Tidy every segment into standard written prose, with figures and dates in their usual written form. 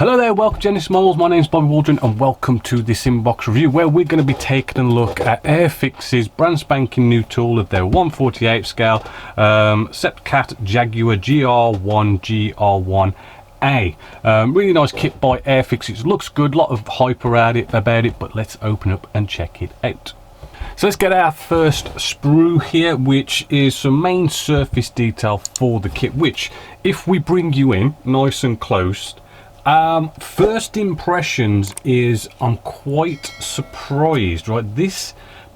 Hello there, welcome to Genesis Models. My name's Bobby Waldron and welcome to this inbox review where we're going to be taking a look at Airfix's brand spanking new tool of their 1/48 scale Sepecat Jaguar GR.1 GR.1A. Really nice kit by Airfix. It looks good, a lot of hype about it, but let's open up and check it out. So let's get our first sprue here, which is some main surface detail for the kit, which if we bring you in nice and close, first impressions is I'm quite surprised, right? This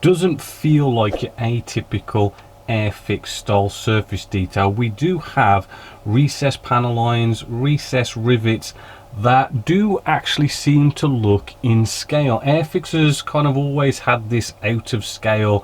doesn't feel like your atypical Airfix style surface detail. We do have recessed panel lines, recessed rivets that do actually seem to look in scale. Airfix has kind of always had this out of scale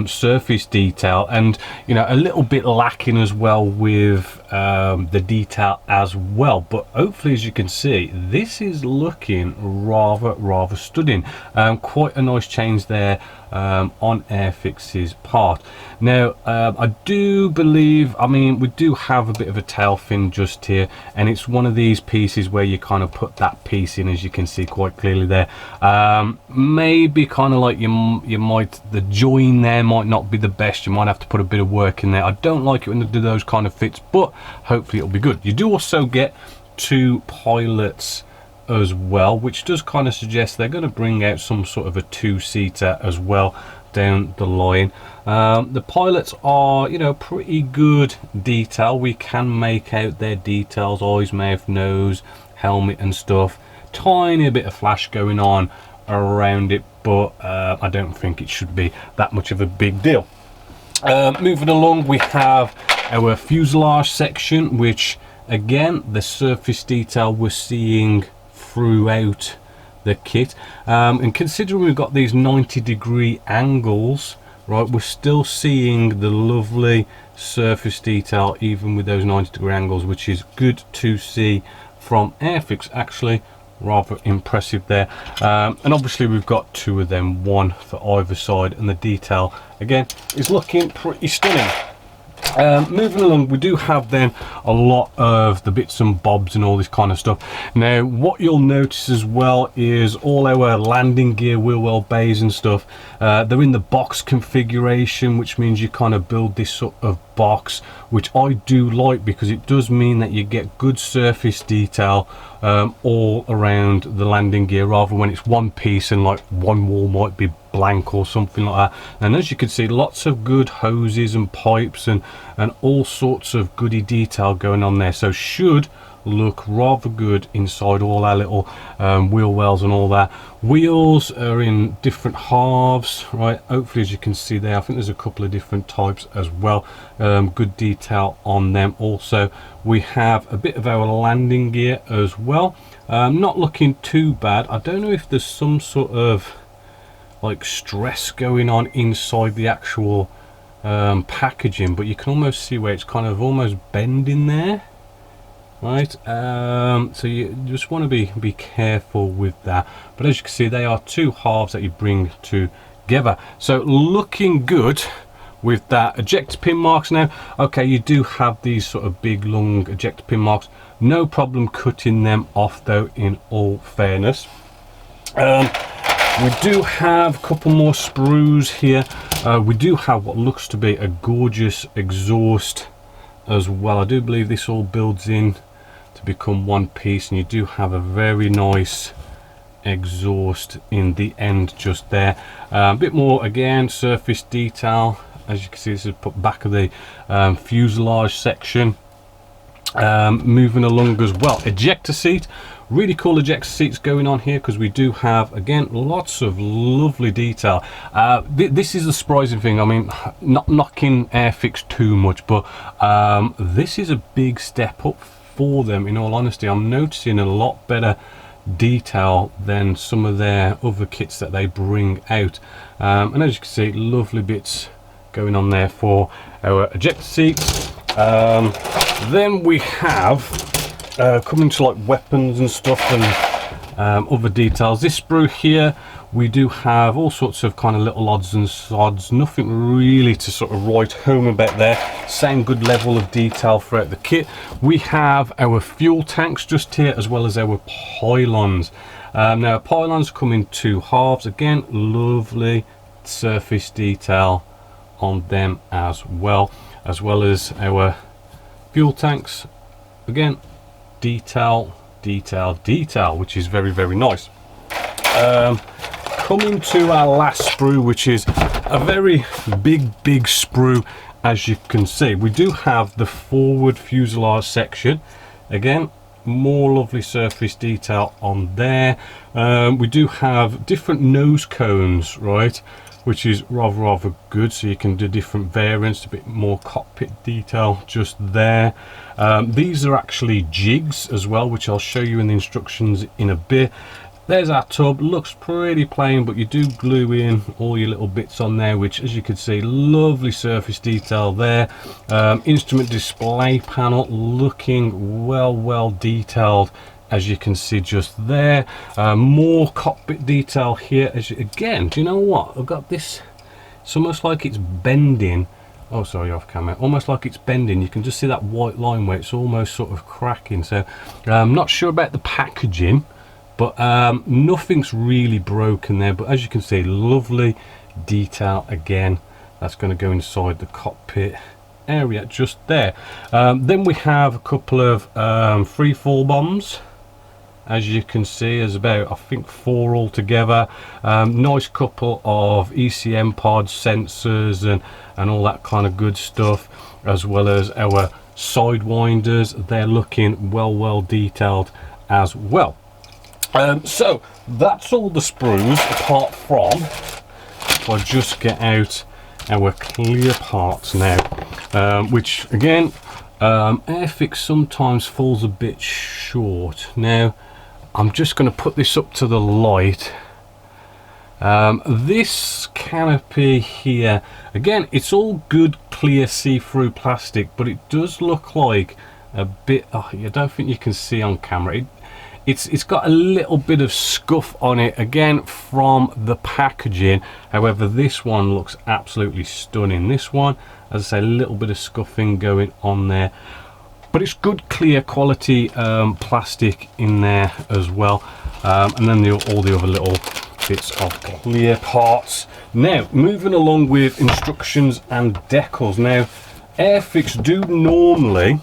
surface detail, and you know, a little bit lacking as well with the detail as well, but hopefully, as you can see, this is looking rather stunning. Quite a nice change there on Airfix's part. Now I do believe, I mean, we do have a bit of a tail fin just here, and it's one of these pieces where you kind of put that piece in, as you can see quite clearly there. Maybe kind of like you might, the join there might not be the best. You might have to put a bit of work in there. I don't like it when they do those kind of fits, but hopefully it'll be good. You do also get two pilots as well, which does kind of suggest they're going to bring out some sort of a two-seater as well down the line. The pilots are, you know, pretty good detail. We can make out their details: eyes, mouth, nose, helmet and stuff. Tiny bit of flash going on around it, but I don't think it should be that much of a big deal. Moving along, we have our fuselage section, which again, the surface detail we're seeing throughout the kit, and considering we've got these 90-degree angles, right, we're still seeing the lovely surface detail even with those 90-degree angles, which is good to see from Airfix. Actually rather impressive there. And obviously we've got two of them, one for either side, and the detail again is looking pretty stunning. Moving along, we do have then a lot of the bits and bobs and all this kind of stuff. Now what you'll notice as well is all our landing gear, wheel well bays and stuff, they're in the box configuration, which means you kind of build this sort of box, which I do like because it does mean that you get good surface detail all around the landing gear, rather when it's one piece and like one wall might be blank or something like that. And as you can see, lots of good hoses and pipes and all sorts of goody detail going on there, so should look rather good inside all our little wheel wells and all that. Wheels are in different halves, right? Hopefully, as you can see there, I think there's a couple of different types as well. Good detail on them. Also, we have a bit of our landing gear as well. Not looking too bad. I don't know if there's some sort of like stress going on inside the actual packaging, but you can almost see where it's kind of almost bending there, right? So you just want to be careful with that, but as you can see, they are two halves that you bring together, so looking good with that. Ejector pin marks now, okay, you do have these sort of big long ejector pin marks, no problem cutting them off though, in all fairness. We do have a couple more sprues here. We do have what looks to be a gorgeous exhaust as well. I do believe this all builds in to become one piece, and you do have a very nice exhaust in the end just there. A bit more again surface detail. As you can see, this is put back of the fuselage section. Moving along as well, ejector seat. Really cool ejector seats going on here, because we do have again lots of lovely detail. This is the surprising thing. I mean, not knocking Airfix too much, but this is a big step up for them. In all honesty, I'm noticing a lot better detail than some of their other kits that they bring out. And as you can see, lovely bits going on there for our ejector seats. Then we have coming to like weapons and stuff, and Other details, this sprue here, we do have all sorts of kind of little odds and sods, nothing really to sort of write home about there. Same good level of detail throughout the kit. We have our fuel tanks just here, as well as our pylons. Now pylons come in 2 halves, again lovely surface detail on them as well as our fuel tanks. Again, detail, which is very, very nice. Coming to our last sprue, which is a very big sprue. As you can see, we do have the forward fuselage section. Again, more lovely surface detail on there. We do have different nose cones, right, which is rather good, so you can do different variants, a bit more cockpit detail just there. These are actually jigs as well, which I'll show you in the instructions in a bit. There's our tub, looks pretty plain, but you do glue in all your little bits on there, which, as you can see, lovely surface detail there. Instrument display panel looking well detailed, as you can see just there. More cockpit detail here. Again, do you know what? I've got this, it's almost like it's bending. Oh, sorry, off camera. Almost like it's bending. You can just see that white line where it's almost sort of cracking. So I'm not sure about the packaging, but nothing's really broken there. But as you can see, lovely detail again. That's going to go inside the cockpit area just there. Then we have a couple of free fall bombs. As you can see, there's about, I think, 4 altogether. Nice couple of ECM pods, sensors, and all that kind of good stuff, as well as our sidewinders. They're looking well detailed as well. So that's all the sprues, apart from, if I just get out our clear parts now, which again, Airfix sometimes falls a bit short. Now I'm just going to put this up to the light. This canopy here, again, it's all good clear see-through plastic, but it does look like a bit, I don't think you can see on camera, it's got a little bit of scuff on it, again from the packaging. However, this one looks absolutely stunning. This one, as I say, a little bit of scuffing going on there, but it's good clear quality plastic in there as well. And then all the other little bits of clear parts. Now moving along with instructions and decals. Now Airfix do normally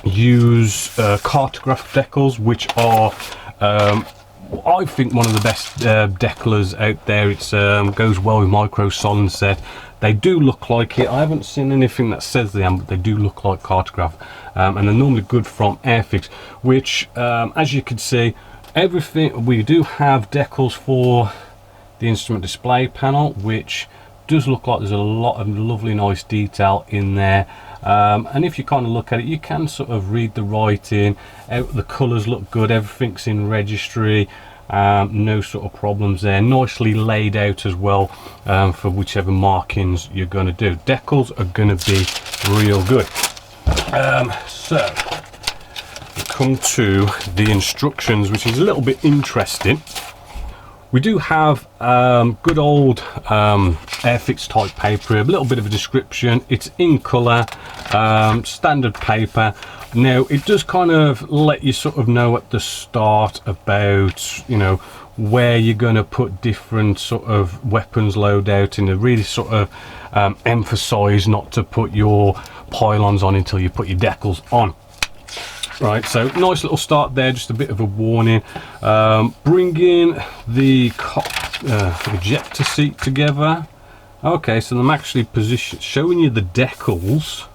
use cartograph decals, which are I think one of the best decalers out there. It's goes well with micro solid set. They do look like it. I haven't seen anything that says they am, but they do look like cartograph, and they're normally good from Airfix, which as you can see, everything, we do have decals for the instrument display panel, which does look like there's a lot of lovely nice detail in there. And if you kind of look at it, you can sort of read the writing out. The colors look good, everything's in registry, no sort of problems there. Nicely laid out as well, for whichever markings you're going to do. Decals are going to be real good. So we come to the instructions, which is a little bit interesting. We do have good old Airfix type paper, a little bit of a description. It's in colour, standard paper. Now it does kind of let you sort of know at the start about, you know, where you're going to put different sort of weapons loadout, and to really sort of emphasise not to put your pylons on until you put your decals on. Right, so nice little start there, just a bit of a warning. Bringing the ejector seat together. Okay, so I'm actually showing you the decals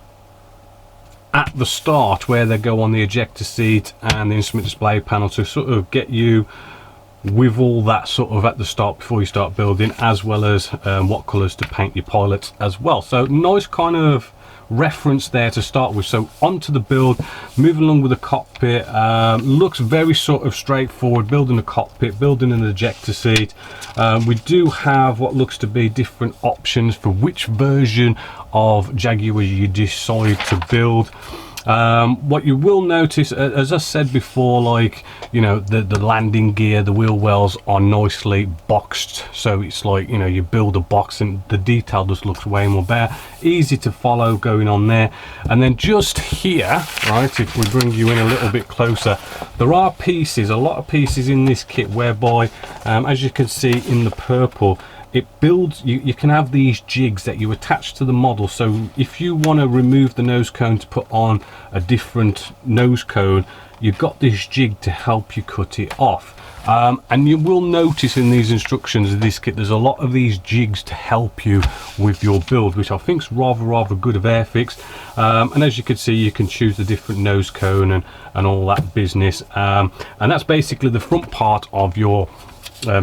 at the start where they go on the ejector seat and the instrument display panel, to sort of get you with all that sort of at the start before you start building, as well as what colours to paint your pilots as well. So nice kind of reference there to start with. So onto the build, moving along with the cockpit. Looks very sort of straightforward, building a cockpit, building an ejector seat. We do have what looks to be different options for which version of Jaguar you decide to build. What you will notice, as I said before, like, you know, the landing gear, the wheel wells are nicely boxed, so it's like, you know, you build a box and the detail just looks way more better, easy to follow going on there. And then just here, right, if we bring you in a little bit closer, there are pieces, a lot of pieces in this kit whereby, as you can see in the purple, it builds, you can have these jigs that you attach to the model. So if you want to remove the nose cone to put on a different nose cone, you've got this jig to help you cut it off. And you will notice in these instructions of this kit, there's a lot of these jigs to help you with your build, which I think is rather good of Airfix. And as you can see, you can choose the different nose cone and all that business. And that's basically the front part of your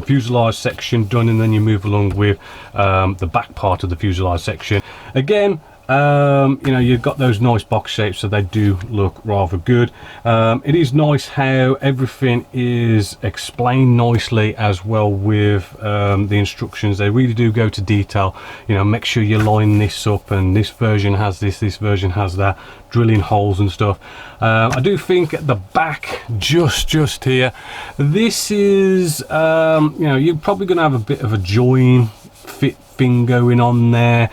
fuselage section done, and then you move along with the back part of the fuselage section. Again, you know, you've got those nice box shapes, so they do look rather good. It is nice how everything is explained nicely as well with the instructions. They really do go to detail. You know, make sure you line this up, and this version has this version has that, drilling holes and stuff. I do think at the back, just here, this is you know, you're probably going to have a bit of a join fit thing going on there,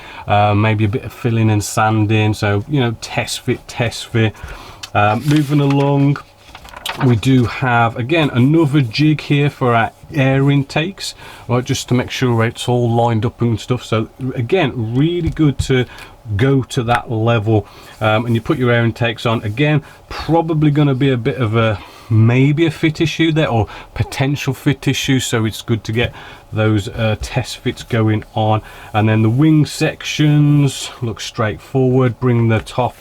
maybe a bit of filling and sanding, so, you know, test fit. Moving along, we do have again another jig here for our air intakes, right, just to make sure it's all lined up and stuff. So again, really good to go to that level. And you put your air intakes on. Again, probably going to be a bit of a maybe a fit issue there, or potential fit issue, so it's good to get those test fits going on. And then the wing sections look straightforward. Bring the top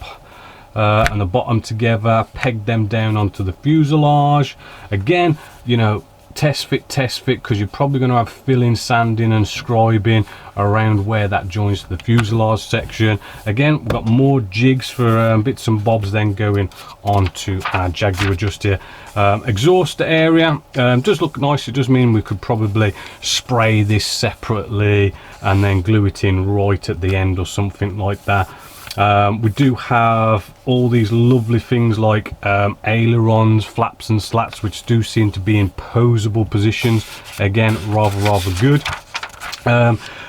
and the bottom together, peg them down onto the fuselage. Again, you know, test fit, because you're probably going to have filling, sanding and scribing around where that joins the fuselage section. Again, we've got more jigs for bits and bobs then going on to our Jaguar just here. Exhaust area does look nice. It does mean we could probably spray this separately and then glue it in right at the end or something like that. We do have all these lovely things like ailerons, flaps and slats, which do seem to be in posable positions. Again, rather good.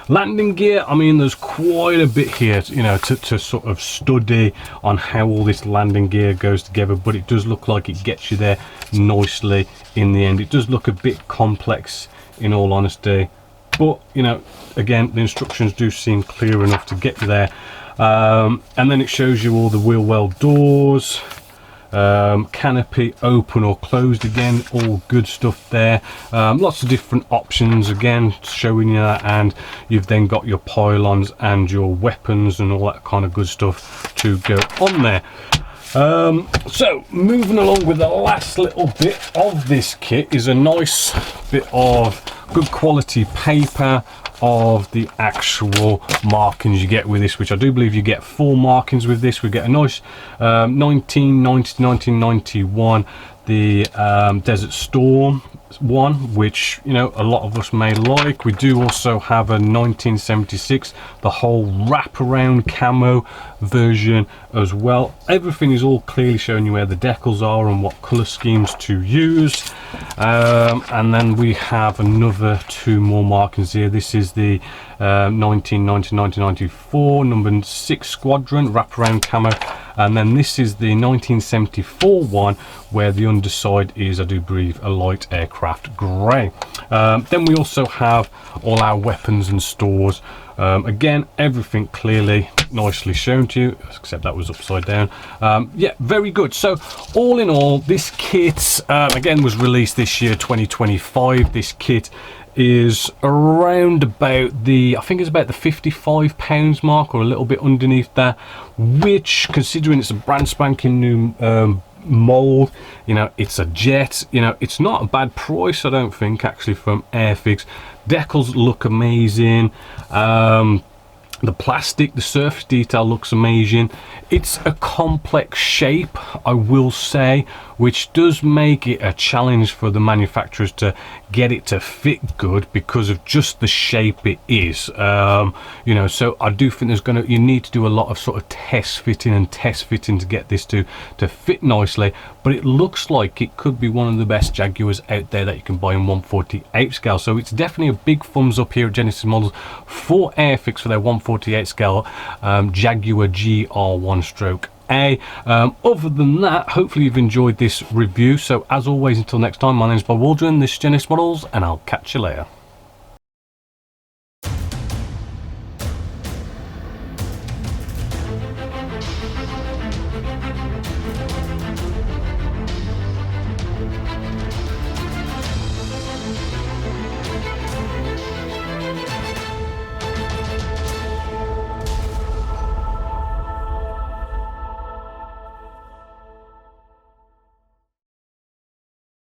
Landing gear, I mean, there's quite a bit here, you know, to sort of study on how all this landing gear goes together, but it does look like it gets you there nicely in the end. It does look a bit complex, in all honesty, but, you know, again, the instructions do seem clear enough to get you there. And then it shows you all the wheel well doors, canopy open or closed, again, all good stuff there. Lots of different options again showing you that, and you've then got your pylons and your weapons and all that kind of good stuff to go on there. So moving along with the last little bit of this kit is a nice bit of good quality paper of the actual markings you get with this, which I do believe you get 4 markings with this. We get a nice 1990 to 1991, the Desert Storm one, which, you know, a lot of us may like. We do also have a 1976, the whole wraparound camo version as well. Everything is all clearly showing you where the decals are and what color schemes to use. And then we have another 2 more markings here. This is the 1990 1994 number 6 Squadron wraparound camo, and then this is the 1974 one where the underside is, I do believe, a light aircraft grey. Then we also have all our weapons and stores. Again, everything clearly nicely shown to you, except that was upside down. Yeah, very good. So all in all, this kit again was released this year, 2025. This kit is around about the, I think it's about the £55 mark, or a little bit underneath that, which, considering it's a brand spanking new mold, you know, it's a jet, you know, it's not a bad price, I don't think, actually, from Airfix. Decals look amazing. The plastic, the surface detail looks amazing. It's a complex shape, I will say, which does make it a challenge for the manufacturers to get it to fit good because of just the shape it is. You know, so I do think you need to do a lot of sort of test fitting to get this to fit nicely, but it looks like it could be one of the best Jaguars out there that you can buy in 1/48 scale. So it's definitely a big thumbs up here at Genesis Models for Airfix for their 1/48 scale Jaguar GR.1/A. Other than that, hopefully you've enjoyed this review. So as always, until next time, my name is Bob Waldron, this is Genesis Models, and I'll catch you later.